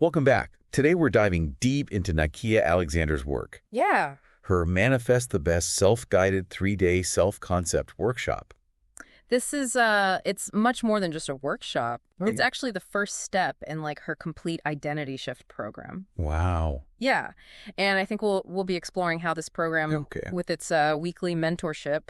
Welcome back. Today we're diving deep into Nakia Alexander's work. Yeah. Her Manifest the Best self-guided 3-day self-concept workshop. This is it's much more than just a workshop. It's actually the first step in her complete identity shift program. Wow. Yeah. And I think we'll be exploring how this program with its weekly mentorship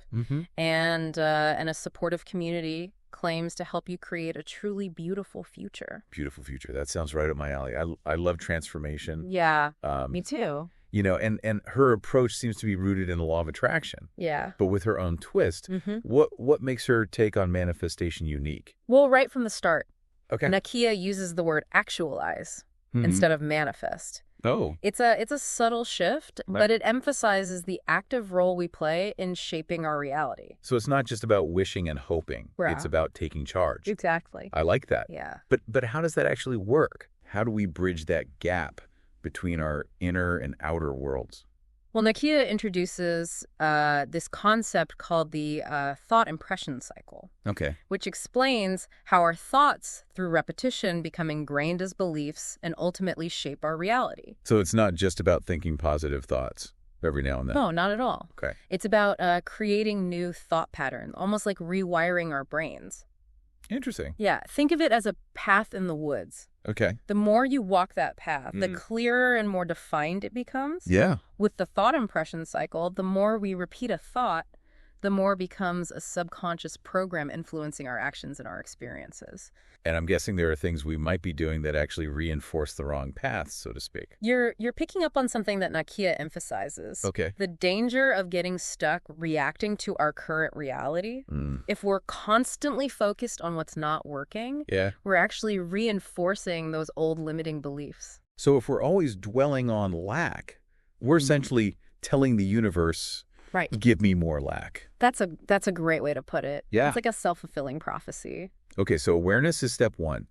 and a supportive community claims to help you create a truly beautiful future. Beautiful future. That sounds right up my alley. I love transformation. Yeah. Me too. And her approach seems to be rooted in the law of attraction. Yeah. But with her own twist. What makes her take on manifestation unique? Well, right from the start, Okay. Nakia uses the word actualize instead of manifest. Oh. It's a subtle shift, but it emphasizes the active role we play in shaping our reality. So it's not just about wishing and hoping. Right. It's about taking charge. Exactly. I like that. Yeah. But how does that actually work? How do we bridge that gap between our inner and outer worlds? Well, Nakia introduces this concept called the thought impression cycle, which explains how our thoughts, through repetition, become ingrained as beliefs and ultimately shape our reality. So it's not just about thinking positive thoughts every now and then? No, not at all. Okay. It's about creating new thought patterns, almost like rewiring our brains. Interesting. Yeah, think of it as a path in the woods. Okay. The more you walk that path, the clearer and more defined it becomes. Yeah. With the thought impression cycle, the more we repeat a thought, the more it becomes a subconscious program influencing our actions and our experiences. And I'm guessing there are things we might be doing that actually reinforce the wrong path, so to speak. You're picking up on something that Nakia emphasizes. Okay. The danger of getting stuck reacting to our current reality. If we're constantly focused on what's not working, we're actually reinforcing those old limiting beliefs. So if we're always dwelling on lack, we're essentially telling the universe, give me more lack. That's a great way to put it. Yeah. It's like a self-fulfilling prophecy. Okay, so awareness is step one.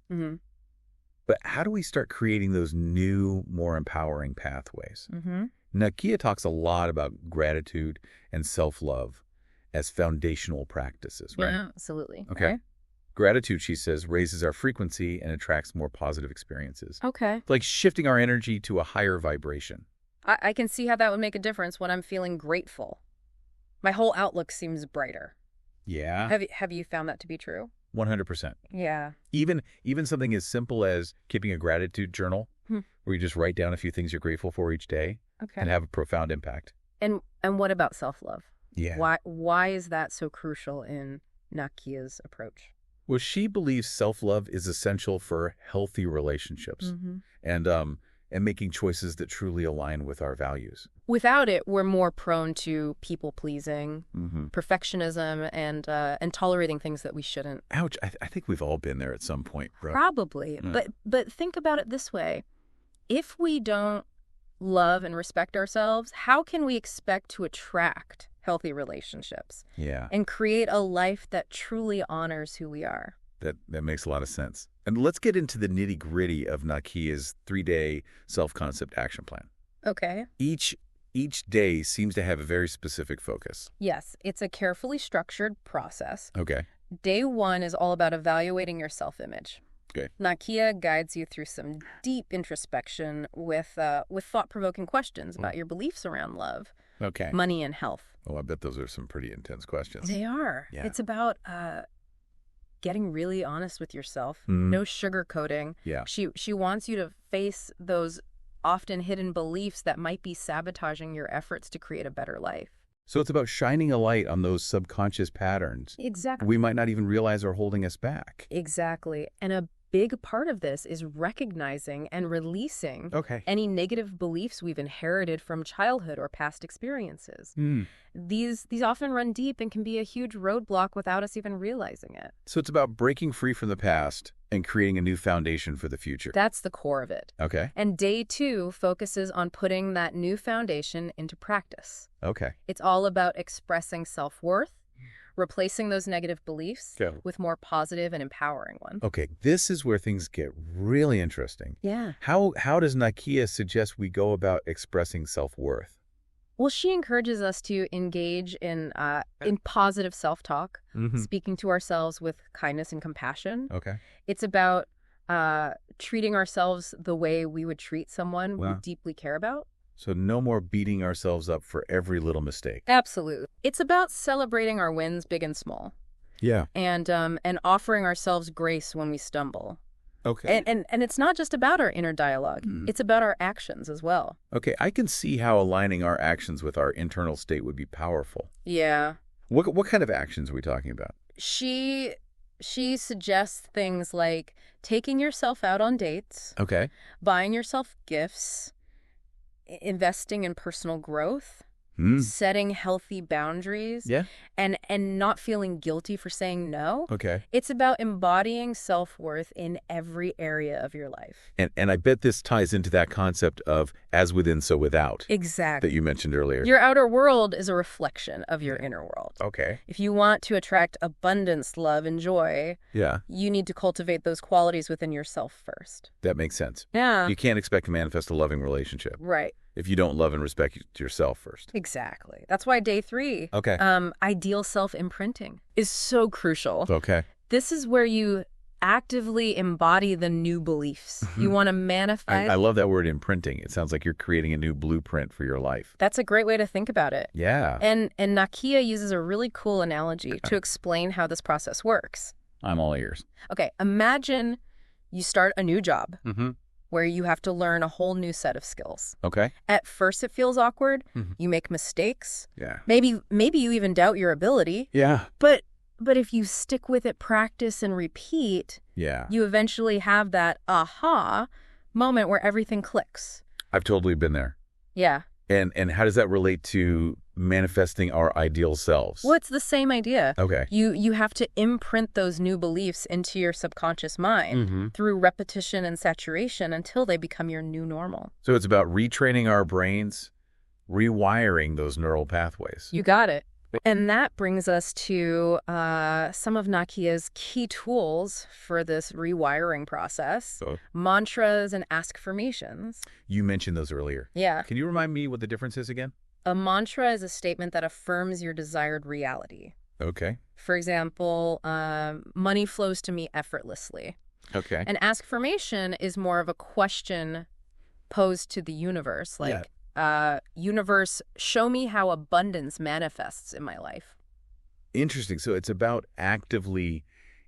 But how do we start creating those new, more empowering pathways? Nakia talks a lot about gratitude and self-love as foundational practices, right? Yeah, absolutely. Okay. Right? Gratitude, she says, raises our frequency and attracts more positive experiences. Okay. It's like shifting our energy to a higher vibration. I can see how that would make a difference when I'm feeling grateful. My whole outlook seems brighter. Yeah. Have you found that to be true? 100%. Yeah. Even something as simple as keeping a gratitude journal, where you just write down a few things you're grateful for each day, can have a profound impact. And what about self-love? Yeah. Why is that so crucial in Nakia's approach? Well, she believes self-love is essential for healthy relationships and making choices that truly align with our values. Without it, we're more prone to people-pleasing, perfectionism, and tolerating things that we shouldn't. Ouch. I think we've all been there at some point, bro. Probably. But think about it this way. If we don't love and respect ourselves, how can we expect to attract healthy relationships and create a life that truly honors who we are? That makes a lot of sense. And let's get into the nitty-gritty of Nakia's 3-day self-concept action plan. Okay. Each day seems to have a very specific focus. Yes, it's a carefully structured process. Okay. Day 1 is all about evaluating your self-image. Okay. Nakia guides you through some deep introspection with thought-provoking questions about your beliefs around love, money, and health. Oh, I bet those are some pretty intense questions. They are. Yeah. It's about getting really honest with yourself. No sugarcoating. Yeah. She wants you to face those often hidden beliefs that might be sabotaging your efforts to create a better life. So it's about shining a light on those subconscious patterns. Exactly. We might not even realize are holding us back. Exactly. And a big part of this is recognizing and releasing any negative beliefs we've inherited from childhood or past experiences. These often run deep and can be a huge roadblock without us even realizing it. So it's about breaking free from the past and creating a new foundation for the future. That's the core of it. Okay. And day 2 focuses on putting that new foundation into practice. Okay. It's all about expressing self-worth, replacing those negative beliefs with more positive and empowering ones. Okay, this is where things get really interesting. Yeah. How does Nakia suggest we go about expressing self-worth? Well, she encourages us to engage in positive self-talk, speaking to ourselves with kindness and compassion. Okay. It's about treating ourselves the way we would treat someone we Wow. deeply care about. So no more beating ourselves up for every little mistake. Absolutely. It's about celebrating our wins, big and small, Yeah. and offering ourselves grace when we stumble. Okay. And it's not just about our inner dialogue. It's about our actions as well. Okay, I can see how aligning our actions with our internal state would be powerful. Yeah. What kind of actions are we talking about? She suggests things like taking yourself out on dates, Okay. buying yourself gifts, investing in personal growth, setting healthy boundaries, Yeah. and not feeling guilty for saying no. Okay. It's about embodying self-worth in every area of your life. And I bet this ties into that concept of as within, so without Exactly. that you mentioned earlier. Your outer world is a reflection of your inner world. Okay. If you want to attract abundance, love, and joy, Yeah, you need to cultivate those qualities within yourself first. that makes sense. Yeah. You can't expect to manifest a loving relationship Right. if you don't love and respect yourself first. Exactly. That's why day 3, Okay. ideal self-imprinting, is so crucial. Okay. This is where you actively embody the new beliefs. You want to manifest. I love that word imprinting. It sounds like you're creating a new blueprint for your life. That's a great way to think about it. Yeah. And Nakia uses a really cool analogy to explain how this process works. I'm all ears. Okay, imagine you start a new job Mm-hmm. where you have to learn a whole new set of skills. Okay. At first it feels awkward. Mhm. You make mistakes. Yeah. Maybe you even doubt your ability. Yeah. But if you stick with it, practice and repeat, Yeah. you eventually have that aha moment where everything clicks. I've totally been there. Yeah. And how does that relate to manifesting our ideal selves? Well, it's the same idea. Okay. You have to imprint those new beliefs into your subconscious mind Mm-hmm. through repetition and saturation until they become your new normal. So it's about retraining our brains, rewiring those neural pathways. You got it. And that brings us to some of Nakia's key tools for this rewiring process. So Mantras and affirmations. you mentioned those earlier. Yeah. Can you remind me what the difference is again? A mantra is a statement that affirms your desired reality. Okay. For example, money flows to me effortlessly. Okay. An affirmation is more of a question posed to the universe, like, universe, show me how abundance manifests in my life. Interesting. So it's about actively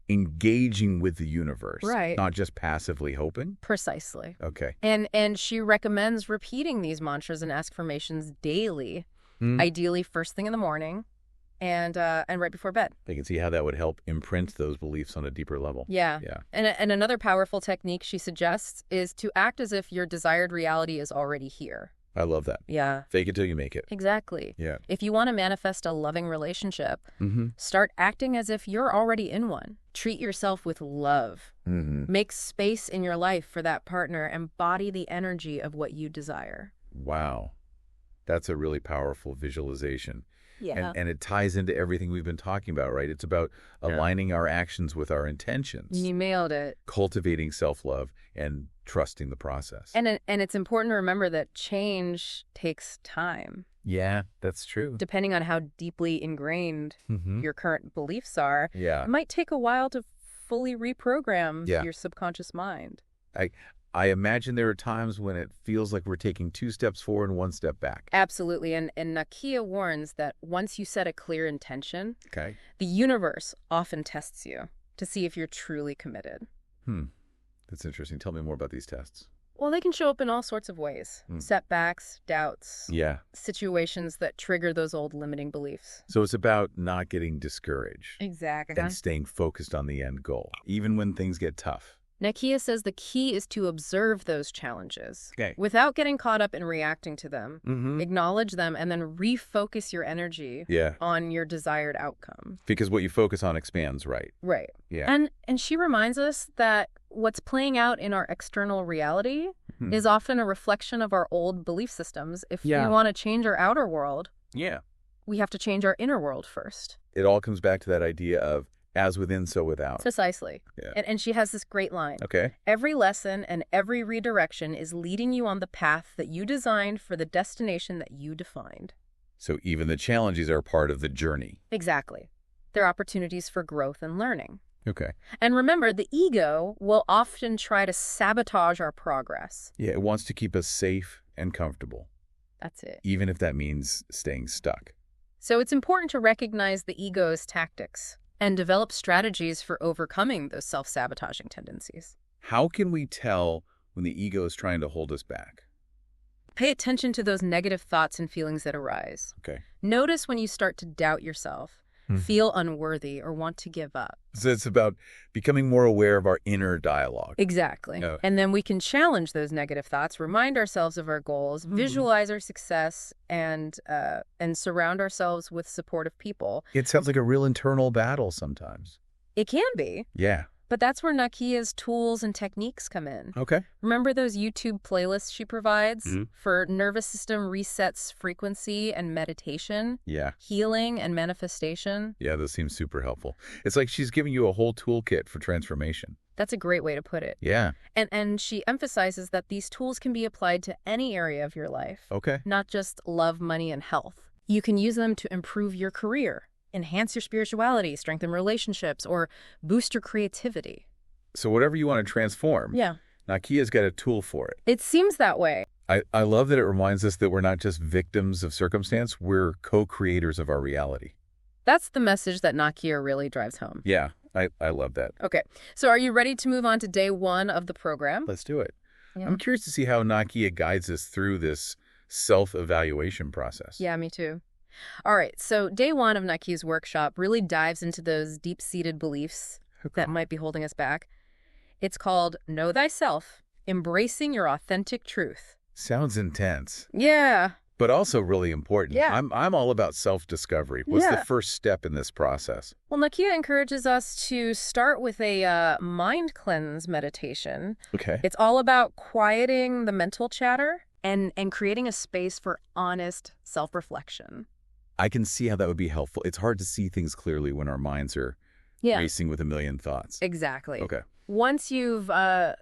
engaging with the universe, Right. not just passively hoping. Precisely. Okay. And she recommends repeating these mantras and affirmations daily, ideally first thing in the morning and right before bed. I can see how that would help imprint those beliefs on a deeper level. Yeah. Yeah. And another powerful technique she suggests is to act as if your desired reality is already here. I love that. Yeah. Fake it till you make it. Exactly. Yeah. If you want to manifest a loving relationship, Mm-hmm. start acting as if you're already in one. Treat yourself with love. Mm-hmm. Make space in your life for that partner. Embody the energy of what you desire. Wow. That's a really powerful visualization. Yeah. And it ties into everything we've been talking about, right? It's about aligning our actions with our intentions, You nailed it. cultivating self-love, and trusting the process. And it's important to remember that change takes time. Yeah, that's true. Depending on how deeply ingrained Mm-hmm. your current beliefs are, Yeah. it might take a while to fully reprogram Yeah. your subconscious mind. I imagine there are times when it feels like we're taking 2 steps forward and 1 step back. Absolutely. And Nakia warns that once you set a clear intention, Okay. the universe often tests you to see if you're truly committed. That's interesting. Tell me more about these tests. Well, they can show up in all sorts of ways. Setbacks, doubts, Yeah. situations that trigger those old limiting beliefs. So it's about not getting discouraged Exactly. and staying focused on the end goal, even when things get tough. Nakia says the key is to observe those challenges Okay. without getting caught up in reacting to them. Mm-hmm. Acknowledge them and then refocus your energy Yeah. on your desired outcome. Because what you focus on expands, right? Right. Yeah. And she reminds us that what's playing out in our external reality Mhm. is often a reflection of our old belief systems. If Yeah. we want to change our outer world, Yeah. we have to change our inner world first. It all comes back to that idea of as within, so without. Precisely. Yeah. And she has this great line. Okay. Every lesson and every redirection is leading you on the path that you designed for the destination that you defined. So even the challenges are part of the journey. Exactly. They're opportunities for growth and learning. Okay. And remember, the ego will often try to sabotage our progress. Yeah, it wants to keep us safe and comfortable. That's it. Even if that means staying stuck. So it's important to recognize the ego's tactics and develop strategies for overcoming those self-sabotaging tendencies. How can we tell when the ego is trying to hold us back? Pay attention to those negative thoughts and feelings that arise. Okay. Notice when you start to doubt yourself, feel unworthy, or want to give up. So it's about becoming more aware of our inner dialogue. Exactly. Oh. And then we can challenge those negative thoughts, remind ourselves of our goals, visualize our success, and surround ourselves with supportive people. It sounds like a real internal battle sometimes. It can be. Yeah. But that's where Nakia's tools and techniques come in. Okay. Remember those YouTube playlists she provides for nervous system resets, frequency, and meditation? Yeah. Healing and manifestation? Yeah, those seem super helpful. It's like she's giving you a whole toolkit for transformation. That's a great way to put it. Yeah. And she emphasizes that these tools can be applied to any area of your life. Okay. Not just love, money, and health. You can use them to improve your career, enhance your spirituality, strengthen relationships, or boost your creativity. So whatever you want to transform, Yeah. Nakia's got a tool for it. It seems that way. I love that it reminds us that we're not just victims of circumstance, we're co-creators of our reality. That's the message that Nakia really drives home. Yeah, I love that. Okay, so are you ready to move on to day 1 of the program? Let's do it. Yeah. I'm curious to see how Nakia guides us through this self-evaluation process. Yeah, me too. All right, so day 1 of Nakia's workshop really dives into those deep-seated beliefs that might be holding us back. It's called Know Thyself, Embracing Your Authentic Truth. Sounds intense. Yeah. But also really important. Yeah. I'm all about self-discovery. What's the first step in this process? Well, Nakia encourages us to start with a mind cleanse meditation. Okay. It's all about quieting the mental chatter and creating a space for honest self-reflection. I can see how that would be helpful. It's hard to see things clearly when our minds are racing with a million thoughts. Exactly. Okay. Once you've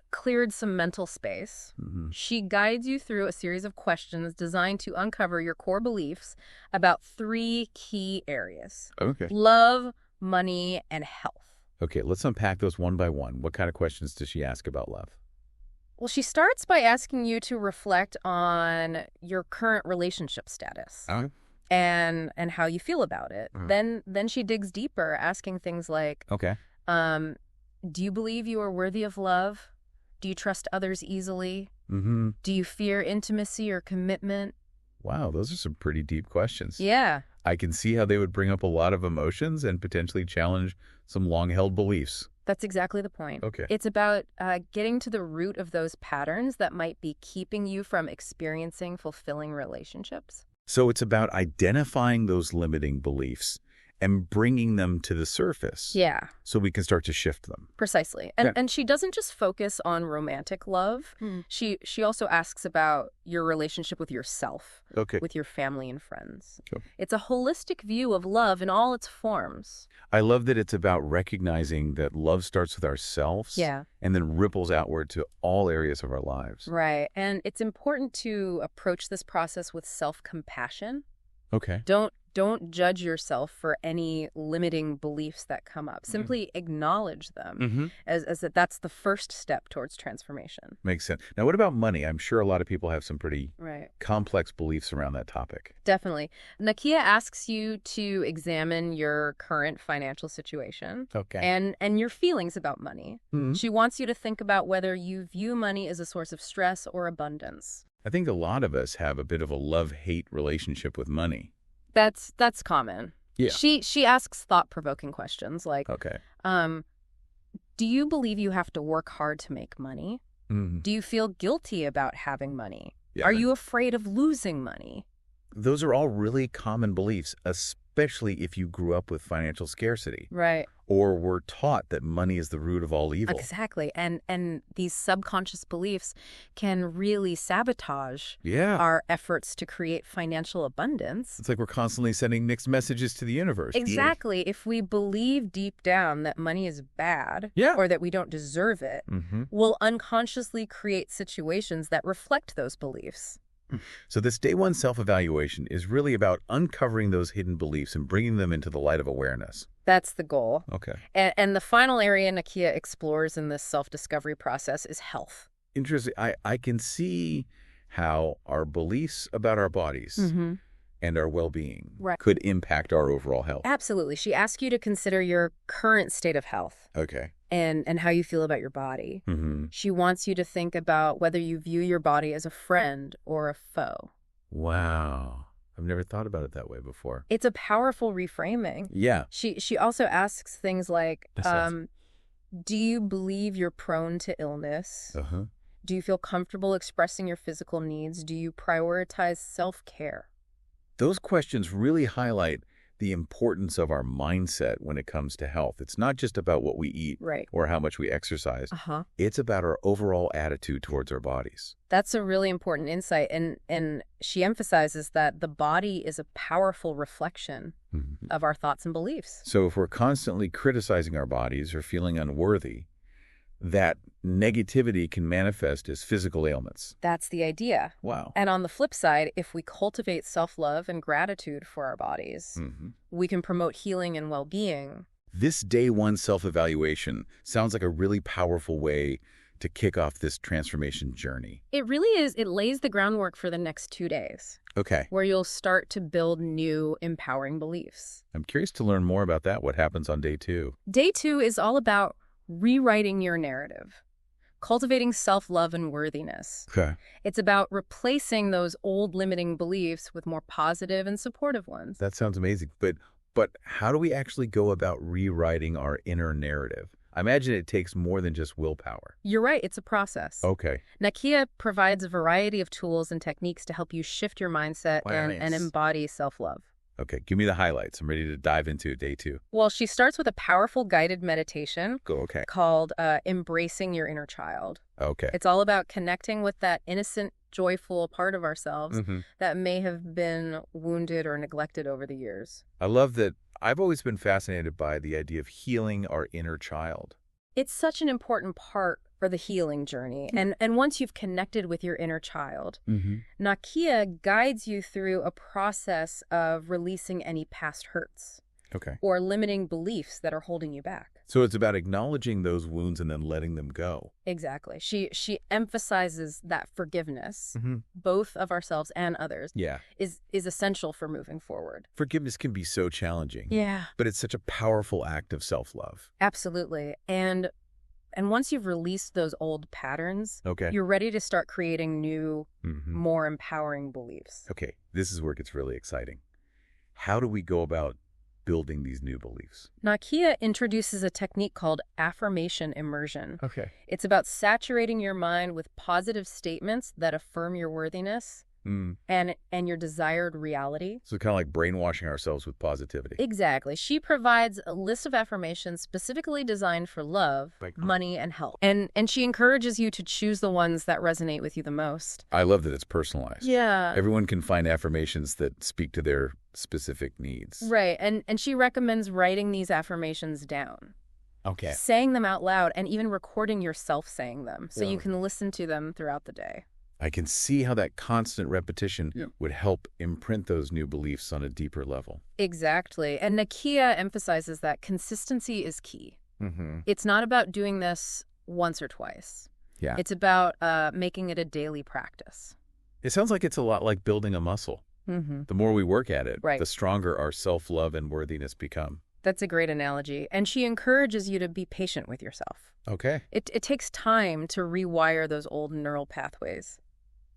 cleared some mental space, she guides you through a series of questions designed to uncover your core beliefs about 3 key areas. Okay. Love, money, and health. Okay, let's unpack those one by one. What kind of questions does she ask about love? Well, she starts by asking you to reflect on your current relationship status. Okay. And how you feel about it. Then she digs deeper, asking things like, okay, do you believe you are worthy of love? Do you trust others easily? Do you fear intimacy or commitment? Wow, those are some pretty deep questions. Yeah. I can see how they would bring up a lot of emotions and potentially challenge some long-held beliefs. That's exactly the point. Okay. It's about getting to the root of those patterns that might be keeping you from experiencing fulfilling relationships. So it's about identifying those limiting beliefs and bringing them to the surface. Yeah. So we can start to shift them. Precisely. And she doesn't just focus on romantic love. She also asks about your relationship with yourself, with your family and friends. It's a holistic view of love in all its forms. I love that it's about recognizing that love starts with ourselves and then ripples outward to all areas of our lives. Right. And it's important to approach this process with self-compassion. Okay. Don't judge yourself for any limiting beliefs that come up. Simply acknowledge them as that's the first step towards transformation. Makes sense. Now, what about money? I'm sure a lot of people have some pretty complex beliefs around that topic. Definitely. Nakia asks you to examine your current financial situation and your feelings about money. She wants you to think about whether you view money as a source of stress or abundance. I think a lot of us have a bit of a love-hate relationship with money. That's common. Yeah. She asks thought-provoking questions like, do you believe you have to work hard to make money? Do you feel guilty about having money? Are you afraid of losing money? Those are all really common beliefs, especially if you grew up with financial scarcity. Right. Or were taught that money is the root of all evil. Exactly. And these subconscious beliefs can really sabotage our efforts to create financial abundance. It's like we're constantly sending mixed messages to the universe. Exactly. If we believe deep down that money is bad or that we don't deserve it, we'll unconsciously create situations that reflect those beliefs. So this day one self-evaluation is really about uncovering those hidden beliefs and bringing them into the light of awareness. That's the goal. Okay. And the final area Nakia explores in this self-discovery process is health. Interesting. I can see how our beliefs about our bodies and our well-being could impact our overall health. Absolutely. She asks you to consider your current state of health. Okay. And how you feel about your body. She wants you to think about whether you view your body as a friend or a foe. Wow. I've never thought about it that way before. It's a powerful reframing. Yeah. She also asks things like, do you believe you're prone to illness? Do you feel comfortable expressing your physical needs? Do you prioritize self-care? Those questions really highlight the importance of our mindset when it comes to health. It's not just about what we eat or how much we exercise. It's about our overall attitude towards our bodies. That's a really important insight. And she emphasizes that the body is a powerful reflection of our thoughts and beliefs. So if we're constantly criticizing our bodies or feeling unworthy, that negativity can manifest as physical ailments. That's the idea. Wow. And on the flip side, if we cultivate self-love and gratitude for our bodies, we can promote healing and well-being. This day one self-evaluation sounds like a really powerful way to kick off this transformation journey. It really is. It lays the groundwork for the next 2 days. Okay. Where you'll start to build new, empowering beliefs. I'm curious to learn more about that. What happens on day 2? Day 2 is all about rewriting your narrative, cultivating self-love and worthiness. Okay. It's about replacing those old limiting beliefs with more positive and supportive ones. That sounds amazing. But how do we actually go about rewriting our inner narrative? I imagine it takes more than just willpower. You're right. It's a process. Okay. Nakia provides a variety of tools and techniques to help you shift your mindset and embody self-love. Okay, give me the highlights. I'm ready to dive into day 2. Well, she starts with a powerful guided meditation called Embracing Your Inner Child. Okay. It's all about connecting with that innocent, joyful part of ourselves that may have been wounded or neglected over the years. I love that. I've always been fascinated by the idea of healing our inner child. It's such an important part for the healing journey. And once you've connected with your inner child, Nakia guides you through a process of releasing any past hurts or limiting beliefs that are holding you back. So it's about acknowledging those wounds and then letting them go. Exactly. She emphasizes that forgiveness, both of ourselves and others, is essential for moving forward. Forgiveness can be so challenging. Yeah. But it's such a powerful act of self-love. Absolutely. And once you've released those old patterns, you're ready to start creating new, more empowering beliefs. Okay, this is where it gets really exciting. How do we go about building these new beliefs? Nakia introduces a technique called affirmation immersion. Okay. It's about saturating your mind with positive statements that affirm your worthiness and your desired reality. So kind of like brainwashing ourselves with positivity. Exactly. She provides a list of affirmations specifically designed for love, money, and health. And she encourages you to choose the ones that resonate with you the most. I love that it's personalized. Yeah. Everyone can find affirmations that speak to their specific needs. Right. And she recommends writing these affirmations down. Okay. Saying them out loud and even recording yourself saying them so you can listen to them throughout the day. I can see how that constant repetition would help imprint those new beliefs on a deeper level. Exactly. And Nakia emphasizes that consistency is key. It's not about doing this once or twice. Yeah. It's about making it a daily practice. It sounds like it's a lot like building a muscle. The more we work at it, the stronger our self-love and worthiness become. That's a great analogy. And she encourages you to be patient with yourself. Okay. It takes time to rewire those old neural pathways.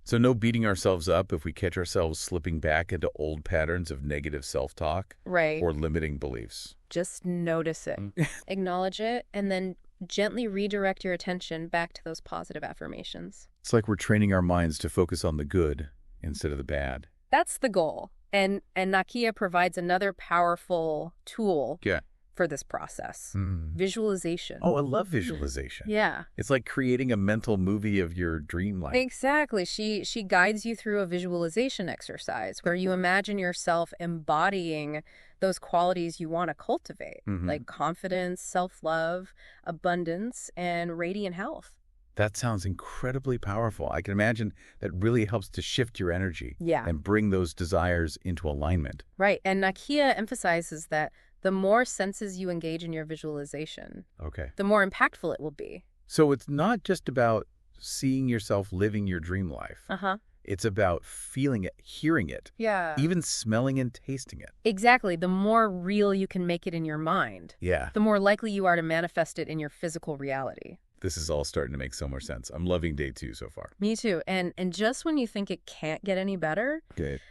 So no beating ourselves up if we catch ourselves slipping back into old patterns of negative self-talk or limiting beliefs. Just notice it, acknowledge it, and then gently redirect your attention back to those positive affirmations. It's like we're training our minds to focus on the good instead of the bad. That's the goal. And Nakia provides another powerful tool for this process. Visualization. Oh, I love visualization. Yeah. It's like creating a mental movie of your dream life. Exactly. She guides you through a visualization exercise where you imagine yourself embodying those qualities you want to cultivate, like confidence, self-love, abundance, and radiant health. That sounds incredibly powerful. I can imagine that really helps to shift your energy and bring those desires into alignment. Right. And Nakia emphasizes that the more senses you engage in your visualization, the more impactful it will be. So it's not just about seeing yourself living your dream life. It's about feeling it, hearing it, even smelling and tasting it. Exactly. The more real you can make it in your mind, the more likely you are to manifest it in your physical reality. This is all starting to make so much sense. I'm loving day 2 so far. Me too. And just when you think it can't get any better,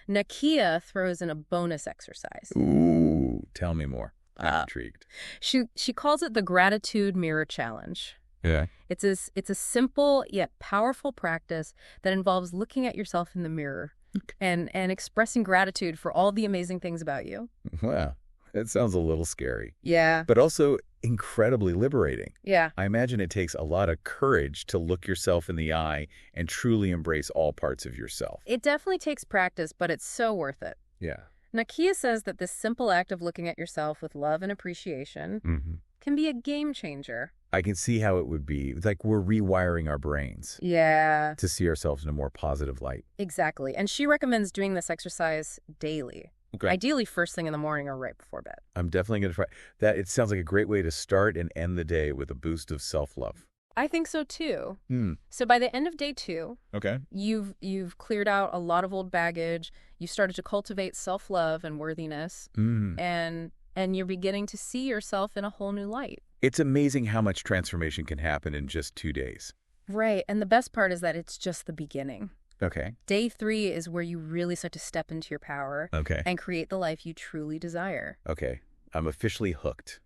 Nakia throws in a bonus exercise. Ooh, tell me more. I'm intrigued. She calls it the Gratitude Mirror Challenge. Yeah. It's a simple yet powerful practice that involves looking at yourself in the mirror and expressing gratitude for all the amazing things about you. Wow. That sounds a little scary. Yeah. But also incredibly liberating. Yeah. I imagine it takes a lot of courage to look yourself in the eye and truly embrace all parts of yourself. It definitely takes practice, but it's so worth it. Yeah. Nakia says that this simple act of looking at yourself with love and appreciation can be a game changer. I can see how it would be. It's like we're rewiring our brains. Yeah. To see ourselves in a more positive light. Exactly. And she recommends doing this exercise daily. Okay. Ideally first thing in the morning or right before bed. I'm definitely going to try that. It sounds like a great way to start and end the day with a boost of self-love. I think so too. So by the end of day 2, you've cleared out a lot of old baggage. You started to cultivate self-love and worthiness, and you're beginning to see yourself in a whole new light. It's amazing how much transformation can happen in just 2 days. Right, and the best part is that it's just the beginning. Okay. Day 3 is where you really start to step into your power and create the life you truly desire. Okay, I'm officially hooked.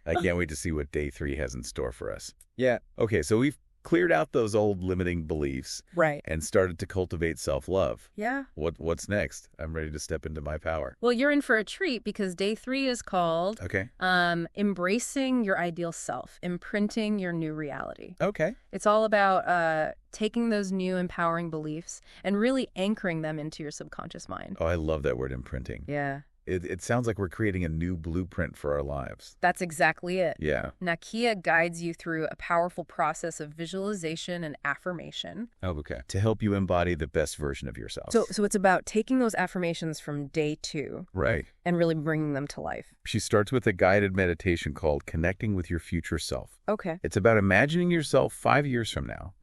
I can't wait to see what day 3 has in store for us. Yeah. Okay, so we've cleared out those old limiting beliefs. Right. And started to cultivate self-love. Yeah. What's next? I'm ready to step into my power. Well, you're in for a treat because day 3 is called Embracing Your Ideal Self, Imprinting Your New Reality. Okay. It's all about taking those new empowering beliefs and really anchoring them into your subconscious mind. Oh, I love that word, imprinting. Yeah. It sounds like we're creating a new blueprint for our lives. That's exactly it. Yeah. Nakia guides you through a powerful process of visualization and affirmation. Oh, okay. To help you embody the best version of yourself. So it's about taking those affirmations from day 2. Right. And really bringing them to life. She starts with a guided meditation called Connecting with Your Future Self. Okay. It's about imagining yourself 5 years from now.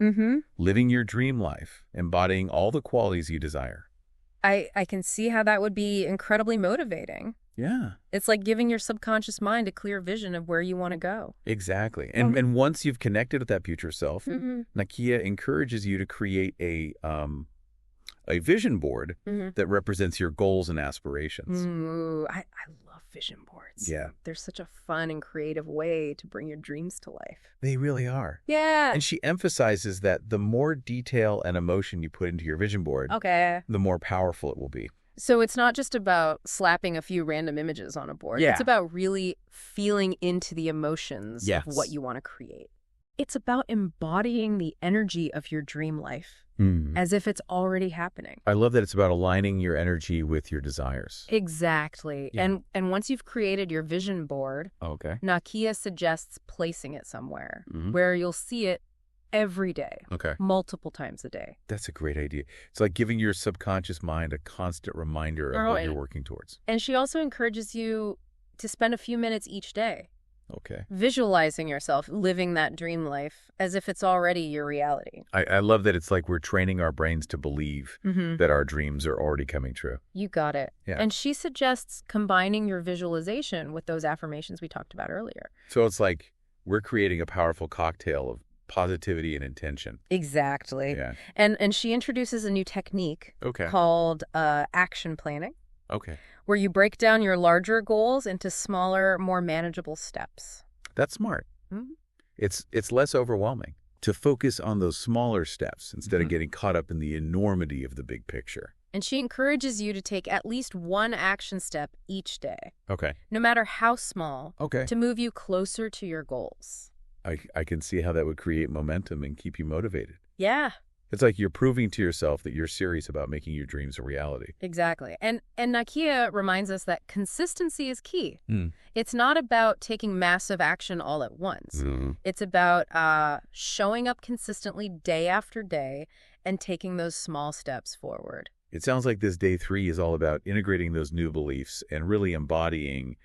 Living your dream life, embodying all the qualities you desire. I can see how that would be incredibly motivating. Yeah. It's like giving your subconscious mind a clear vision of where you want to go. Exactly. And once you've connected with that future self, Nakia encourages you to create a vision board that represents your goals and aspirations. Ooh, I love vision boards. Yeah. They're such a fun and creative way to bring your dreams to life. They really are. Yeah. And she emphasizes that the more detail and emotion you put into your vision board, the more powerful it will be. So it's not just about slapping a few random images on a board. Yeah. It's about really feeling into the emotions of what you want to create. It's about embodying the energy of your dream life as if it's already happening. I love that it's about aligning your energy with your desires. Exactly. Yeah. And once you've created your vision board, Nakia suggests placing it somewhere where you'll see it every day, multiple times a day. That's a great idea. It's like giving your subconscious mind a constant reminder of what you're working towards. And she also encourages you to spend a few minutes each day Okay. Visualizing yourself living that dream life as if it's already your reality. I love that it's like we're training our brains to believe that our dreams are already coming true. You got it. Yeah. And she suggests combining your visualization with those affirmations we talked about earlier. So it's like we're creating a powerful cocktail of positivity and intention. Exactly. Yeah. And she introduces a new technique called action planning. Okay. Where you break down your larger goals into smaller, more manageable steps. That's smart. It's less overwhelming to focus on those smaller steps instead of getting caught up in the enormity of the big picture. And she encourages you to take at least one action step each day. Okay. No matter how small. Okay. To move you closer to your goals. I can see how that would create momentum and keep you motivated. Yeah. It's like you're proving to yourself that you're serious about making your dreams a reality. Exactly. And Nakia reminds us that consistency is key. It's not about taking massive action all at once. It's about showing up consistently day after day and taking those small steps forward. It sounds like this day 3 is all about integrating those new beliefs and really embodying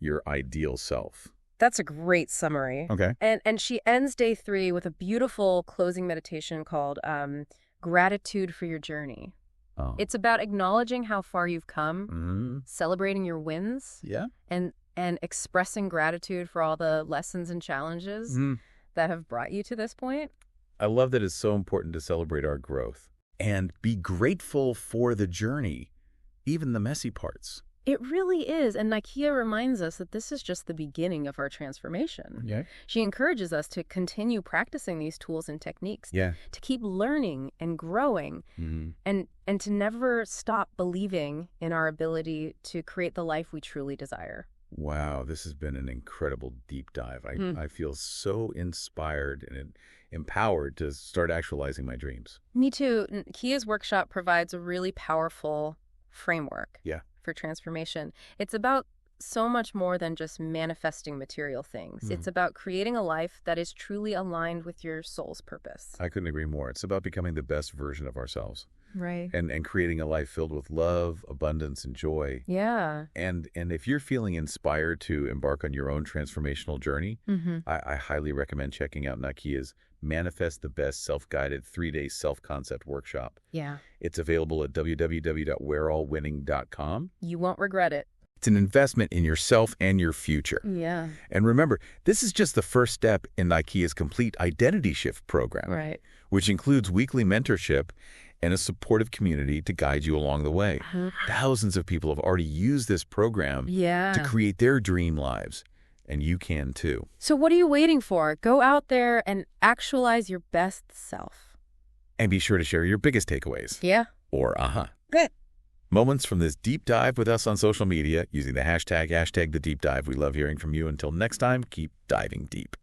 your ideal self. That's a great summary. Okay. And she ends day 3 with a beautiful closing meditation called Gratitude for Your Journey. Oh. It's about acknowledging how far you've come, celebrating your wins, and expressing gratitude for all the lessons and challenges that have brought you to this point. I love that it's so important to celebrate our growth and be grateful for the journey, even the messy parts. It really is. And Nakia reminds us that this is just the beginning of our transformation. Yeah. She encourages us to continue practicing these tools and techniques, to keep learning and growing, and to never stop believing in our ability to create the life we truly desire. Wow, this has been an incredible deep dive. I feel so inspired and empowered to start actualizing my dreams. Me too. Kia's workshop provides a really powerful framework for transformation. It's about so much more than just manifesting material things. It's about creating a life that is truly aligned with your soul's purpose. I couldn't agree more. It's about becoming the best version of ourselves. Right. And creating a life filled with love, abundance, and joy. Yeah. And if you're feeling inspired to embark on your own transformational journey, I highly recommend checking out Nakia's Manifest the Best Self-Guided 3-Day Self-Concept Workshop. Yeah. It's available at www.we'reallwinning.com. You won't regret it. It's an investment in yourself and your future. Yeah. And remember, this is just the first step in Nakia's complete identity shift program, Right. which includes weekly mentorship and a supportive community to guide you along the way. Thousands of people have already used this program to create their dream lives, and you can too. So what are you waiting for? Go out there and actualize your best self. And be sure to share your biggest takeaways. Yeah. Or Good. moments from this deep dive with us on social media using the hashtag #TheDeepDive. We love hearing from you. Until next time, keep diving deep.